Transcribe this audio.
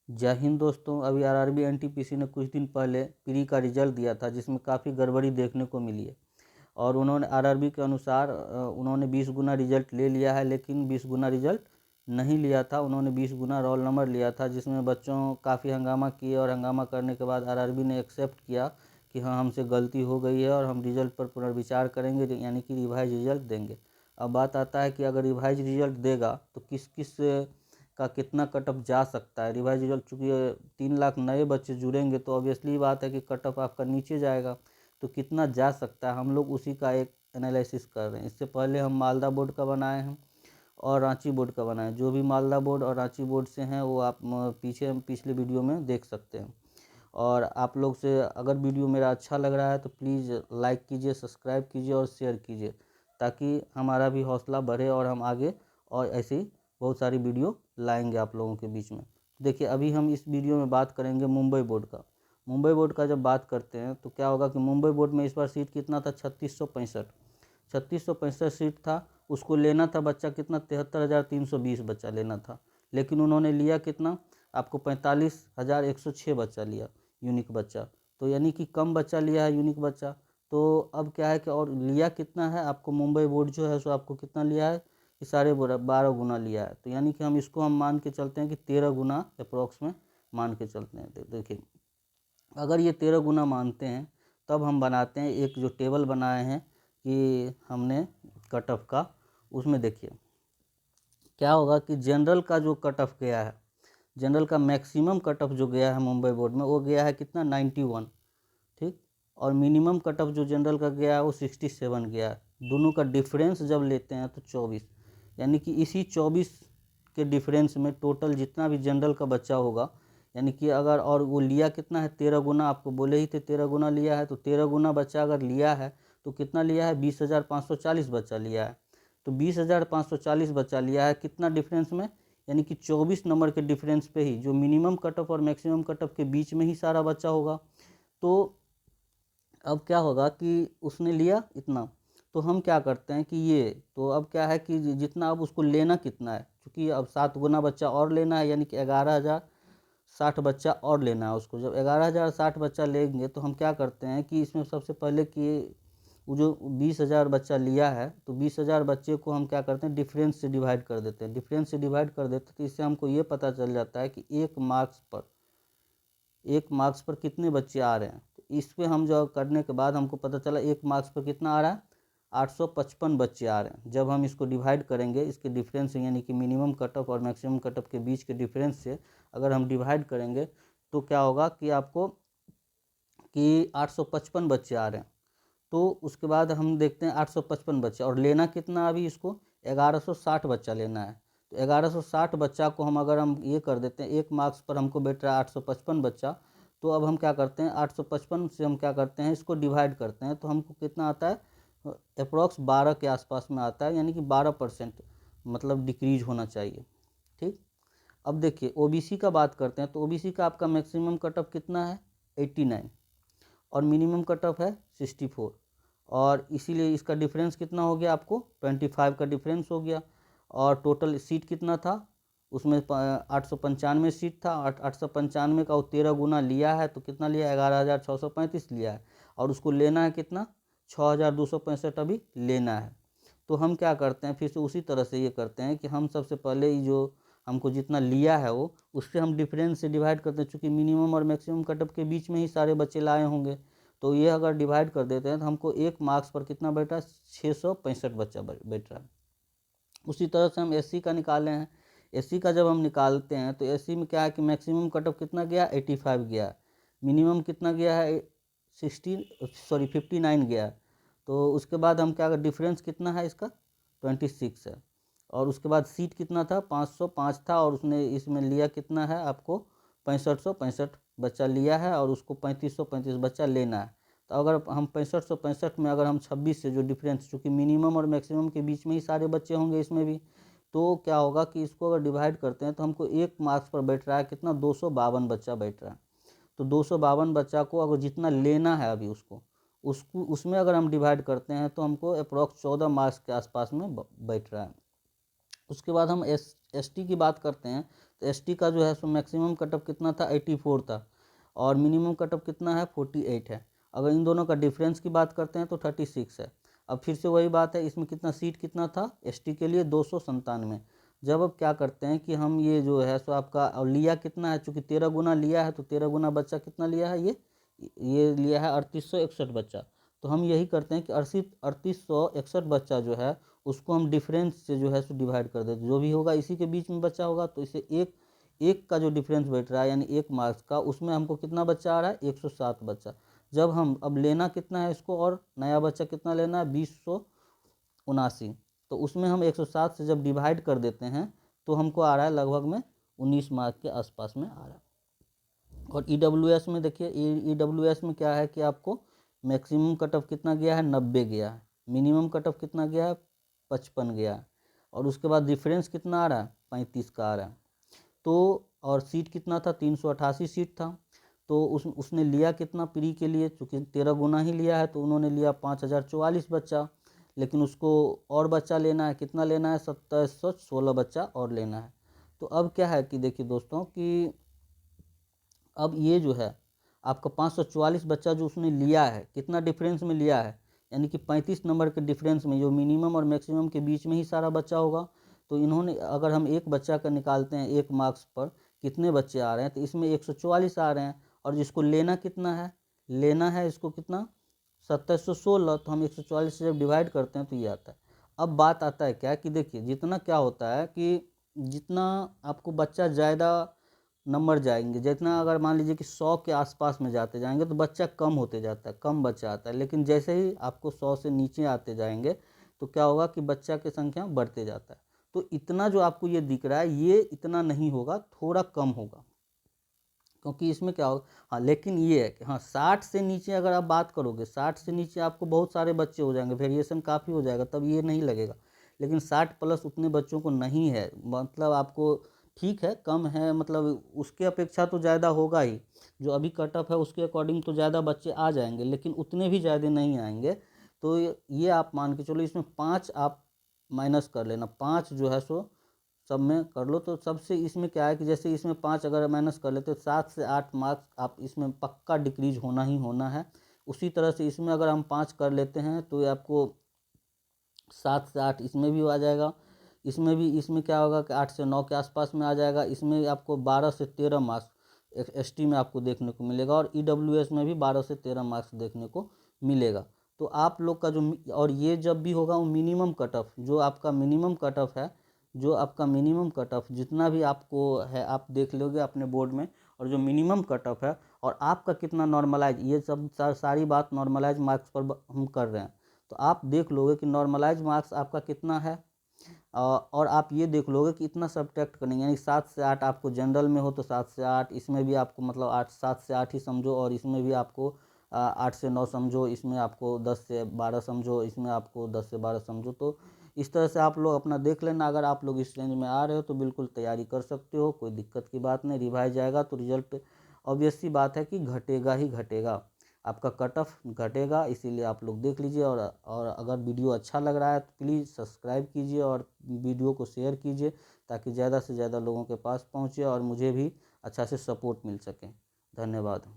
जय हिंद दोस्तों। अभी आरआरबी एनटीपीसी ने कुछ दिन पहले प्री का रिजल्ट दिया था, जिसमें काफ़ी गड़बड़ी देखने को मिली है। और उन्होंने आरआरबी के अनुसार उन्होंने 20 गुना रिजल्ट ले लिया है, लेकिन 20 गुना रिजल्ट नहीं लिया था। उन्होंने 20 गुना रोल नंबर लिया था, जिसमें बच्चों काफ़ी हंगामा किए और हंगामा करने के बाद आरआरबी ने एक्सेप्ट किया कि हाँ, हमसे गलती हो गई है और हम रिजल्ट पर पुनर्विचार करेंगे, यानी कि रिवाइज रिजल्ट देंगे। अब बात आता है कि अगर रिवाइज रिजल्ट देगा तो किस किस का कितना कट ऑफ जा सकता है। रिवाइज रिजल्ट चूँकि 3 लाख नए बच्चे जुड़ेंगे तो ऑब्वियसली बात है कि कट ऑफ आपका नीचे जाएगा, तो कितना जा सकता है, हम लोग उसी का एक एनालिसिस कर रहे हैं। इससे पहले हम मालदा बोर्ड का बनाए हैं और रांची बोर्ड का बनाए। जो भी मालदा बोर्ड और रांची बोर्ड से हैं वो आप पिछले वीडियो में देख सकते हैं। और आप लोग से अगर वीडियो मेरा अच्छा लग रहा है तो प्लीज़ लाइक कीजिए, सब्सक्राइब कीजिए और शेयर कीजिए, ताकि हमारा भी हौसला बढ़े और हम आगे और ऐसे ही बहुत सारी वीडियो लाएंगे आप लोगों के बीच में। देखिए, अभी हम इस वीडियो में बात करेंगे मुंबई बोर्ड का। मुंबई बोर्ड का जब बात करते हैं तो क्या होगा कि मुंबई बोर्ड में इस बार सीट कितना था, 3665 सीट था। उसको लेना था बच्चा कितना, 73,320 बच्चा लेना था, लेकिन उन्होंने लिया कितना, आपको 45,106 बच्चा लिया, यूनिक बच्चा। तो यानी कि कम बच्चा लिया है यूनिक बच्चा। तो अब क्या है कि और लिया कितना है आपको, मुंबई बोर्ड जो है सो आपको कितना लिया है कि 12.5 गुना लिया है। तो यानी कि हम मान के चलते हैं कि 13 गुना अप्रोक्स में मान के चलते हैं। देखिए, अगर ये 13 गुना मानते हैं तब हम बनाते हैं एक जो टेबल बनाए हैं कि हमने कट ऑफ का। उसमें देखिए क्या होगा कि जनरल का जो कट ऑफ गया है, जनरल का मैक्सिमम कट ऑफ जो गया है मुंबई बोर्ड में, वो गया है कितना, 91। ठीक। और मिनिमम कट ऑफ जो जनरल का गया है वो 67 गया है। दोनों का डिफरेंस जब लेते हैं तो 24, यानी कि इसी 24 के डिफरेंस में टोटल जितना भी जनरल का बच्चा होगा, यानी कि अगर, और वो लिया कितना है, 13 गुना। आपको बोले ही थे 13 गुना लिया है, तो 13 गुना बच्चा अगर लिया है तो कितना लिया है, 20,540 बच्चा लिया है। तो 20,540 बच्चा लिया है, कितना डिफरेंस में, यानी कि 24 नंबर के डिफरेंस पे ही, जो मिनिमम कट ऑफ और मैक्सिमम कट ऑफ के बीच में ही सारा बच्चा होगा। तो अब क्या होगा कि उसने लिया इतना, तो हम क्या करते हैं कि ये, तो अब क्या है कि जितना अब उसको लेना कितना है, क्योंकि अब 7 गुना बच्चा और लेना है, यानी कि 11,060 बच्चा और लेना है उसको। जब 11,060 बच्चा लेंगे तो हम क्या करते हैं कि इसमें सबसे पहले कि वो जो 20,000 बच्चा लिया है, तो 20,000 बच्चे को हम क्या करते हैं, डिफरेंस से डिवाइड कर देते हैं। डिफरेंस से डिवाइड कर देते हैं तो इससे हमको ये पता चल जाता है कि एक मार्क्स पर कितने बच्चे आ रहे हैं। तो इस पर हम जो करने के बाद हमको पता चला एक मार्क्स पर कितना आ रहा है, 855 बच्चे आ रहे हैं। जब हम इसको डिवाइड करेंगे, इसके डिफरेंस यानी कि मिनिमम कट ऑफ और मैक्सिमम कट ऑफ के बीच के डिफरेंस से अगर हम डिवाइड करेंगे तो क्या होगा कि आपको कि 855 बच्चे आ रहे हैं। तो उसके बाद हम देखते हैं 855 बच्चे, और लेना कितना अभी इसको, 1160 बच्चा लेना है। तो 1160 बच्चा को हम ये कर देते हैं, एक मार्क्स पर हमको बैठ रहा है 855 बच्चा। तो अब हम क्या करते हैं, 855 से हम क्या करते हैं, इसको डिवाइड करते हैं, तो हमको कितना आता है, अप्रोक्स 12 के आसपास में आता है, यानी कि 12% मतलब डिक्रीज होना चाहिए। ठीक। अब देखिए ओबीसी का बात करते हैं, तो ओबीसी का आपका मैक्सिमम कट ऑफ कितना है, 89, और मिनिमम कट ऑफ है 64। और इसीलिए इसका डिफरेंस कितना हो गया आपको, 25 का डिफरेंस हो गया। और टोटल सीट कितना था उसमें, 895 सीट था। 895 का वो 13 गुना लिया है, तो कितना लिया, 11,635 लिया है। और उसको लेना है कितना, 6,265 अभी लेना है। तो हम क्या करते हैं, फिर से उसी तरह से ये करते हैं कि हम सबसे पहले ही जो हमको जितना लिया है वो, उससे हम डिफरेंस से डिवाइड करते हैं, चूँकि मिनिमम और मैक्सिमम कटअप के बीच में ही सारे बच्चे लाए होंगे। तो ये अगर डिवाइड कर देते हैं तो हमको एक मार्क्स पर कितना बैठ रहा है, 665 बच्चा बैठ रहा है। उसी तरह से हम एससी का निकाले हैं। एससी का जब हम निकालते हैं तो एससी में क्या है कि मैक्सिमम कटअप कितना गया, 85 गया। मिनिमम कितना गया है, 59 गया। तो उसके बाद हम क्या, डिफरेंस कितना है इसका, 26 है। और उसके बाद सीट कितना था, 505 था, और उसने इसमें लिया कितना है आपको, 6565 बच्चा लिया है, और उसको 3535 बच्चा लेना है। तो अगर हम 6565 में अगर हम 26 से जो डिफरेंस, चूँकि मिनिमम और मैक्सिमम के बीच में ही सारे बच्चे होंगे इसमें भी, तो क्या होगा कि इसको अगर डिवाइड करते हैं तो हमको एक मार्क्स पर बैठ रहा है कितना, 252 बच्चा बैठ रहा है। तो 252 बच्चा को अगर जितना लेना है अभी उसको उसमें अगर हम डिवाइड करते हैं तो हमको अप्रॉक्स 14 मार्क्स के आसपास में बैठ रहा है। उसके बाद हम एसटी की बात करते हैं, एसटी का जो है सो मैक्सिमम कट ऑफ कितना था 84 था और मिनिमम कट ऑफ कितना है 48 है। अगर इन दोनों का डिफरेंस की बात करते हैं तो 36 है। अब फिर से वही बात है, इसमें कितना सीट कितना था एसटी के लिए 297। जब अब क्या करते हैं कि हम ये जो है सो आपका और लिया कितना है, चूँकि 13 गुना लिया है तो 13 गुना बच्चा कितना लिया है, ये लिया है 3861 बच्चा। तो हम यही करते हैं कि 3861 बच्चा जो है उसको हम डिफरेंस से जो है सो डिवाइड कर देते, जो भी होगा इसी के बीच में बच्चा होगा तो इसे एक एक का जो डिफरेंस बैठ रहा है यानी 1 मार्क्स का, उसमें हमको कितना बच्चा आ रहा है 107 बच्चा। जब हम अब लेना कितना है इसको और नया बच्चा कितना लेना है 2079, तो उसमें हम 107 से जब डिवाइड कर देते हैं तो हमको आ रहा है लगभग में 19 मार्क के आसपास में आ रहा है। और ईडब्ल्यूएस में देखिए, ईडब्ल्यूएस में क्या है कि आपको मैक्सिमम कट ऑफ कितना गया है 90 गया है, मिनिमम कट ऑफ कितना गया है 55 गया है और उसके बाद डिफरेंस कितना आ रहा है 35 का आ रहा है। तो और सीट कितना था 388 सीट था। तो उसने लिया कितना प्री के लिए, चूँकि 13 गुना ही लिया है तो उन्होंने लिया 5044 बच्चा, लेकिन उसको और बच्चा लेना है, कितना लेना है 2716 बच्चा और लेना है। तो अब क्या है कि देखिए दोस्तों कि अब ये जो है आपका 544 बच्चा जो उसने लिया है कितना डिफरेंस में लिया है, यानी कि 35 नंबर के डिफरेंस में, जो मिनिमम और मैक्सिमम के बीच में ही सारा बच्चा होगा। तो इन्होंने अगर हम एक बच्चा का निकालते हैं एक मार्क्स पर कितने बच्चे आ रहे हैं तो इसमें 144 आ रहे हैं और जिसको लेना कितना है, लेना है इसको कितना 2716, तो हम 144 से जब डिवाइड करते हैं तो ये आता है। अब बात आता है क्या कि देखिए जितना क्या होता है कि जितना आपको बच्चा ज़्यादा नंबर जाएंगे, जितना अगर मान लीजिए कि 100 के आसपास में जाते जाएंगे तो बच्चा कम होते जाता है, कम बच्चा आता है। लेकिन जैसे ही आपको 100 से नीचे आते जाएंगे तो क्या होगा कि बच्चा की संख्या बढ़ते जाता है। तो इतना जो आपको ये दिख रहा है ये इतना नहीं होगा, थोड़ा कम होगा, क्योंकि इसमें क्या होगा, हाँ लेकिन ये है कि हाँ 60 से नीचे अगर आप बात करोगे, 60 से नीचे आपको बहुत सारे बच्चे हो जाएंगे, वेरिएशन काफ़ी हो जाएगा, तब ये नहीं लगेगा। लेकिन 60 प्लस उतने बच्चों को नहीं है, मतलब आपको ठीक है कम है, मतलब उसके अपेक्षा तो ज़्यादा होगा ही, जो अभी कट ऑफ है उसके अकॉर्डिंग तो ज़्यादा बच्चे आ जाएंगे लेकिन उतने भी ज़्यादा नहीं आएंगे। तो ये आप मान के चलो, इसमें 5 आप माइनस कर लेना, 5 जो है सो सब में कर लो। तो सबसे इसमें क्या है कि जैसे इसमें 5 अगर माइनस कर लेते तो 7 से 8 मार्क्स आप इसमें पक्का डिक्रीज होना ही होना है। उसी तरह से इसमें अगर हम 5 कर लेते हैं तो ये आपको 7 से 8 इसमें भी आ जाएगा। इसमें क्या होगा कि 8 से 9 के आसपास में आ जाएगा। इसमें आपको 12 से 13 मार्क्स एसटी में आपको देखने को मिलेगा और ईडब्ल्यूएस में भी 12 से 13 मार्क्स देखने को मिलेगा। तो आप लोग का जो और ये जब भी होगा वो मिनिमम कट ऑफ, जो आपका मिनिमम कट ऑफ है, जो आपका मिनिमम कट ऑफ जितना भी आपको है आप देख लोगे अपने बोर्ड में, और जो मिनिमम कट ऑफ है और आपका कितना नॉर्मलाइज, ये सब सारी बात नॉर्मलाइज मार्क्स पर हम कर रहे हैं। तो आप देख लोगे कि नॉर्मलाइज मार्क्स आपका कितना है और आप ये देख लोगे कि इतना सब्ट्रैक्ट करेंगे, यानी 7 से 8 आपको जनरल में हो तो 7 से 8, इसमें भी आपको मतलब 7 से 8 ही समझो, और इसमें भी आपको 8 से 9 समझो, इसमें आपको 10 से 12 समझो, इसमें आपको 10 से 12 समझो। तो इस तरह से आप लोग अपना देख लेना। अगर आप लोग इस रेंज में आ रहे हो तो बिल्कुल तैयारी कर सकते हो, कोई दिक्कत की बात नहीं। रिवाइज आएगा तो रिजल्ट ऑब्वियस सी बात है कि घटेगा ही घटेगा, आपका कट ऑफ घटेगा। इसीलिए आप लोग देख लीजिए, और अगर वीडियो अच्छा लग रहा है तो प्लीज़ सब्सक्राइब कीजिए और वीडियो को शेयर कीजिए ताकि ज़्यादा से ज़्यादा लोगों के पास पहुँचे और मुझे भी अच्छा से सपोर्ट मिल सके। धन्यवाद।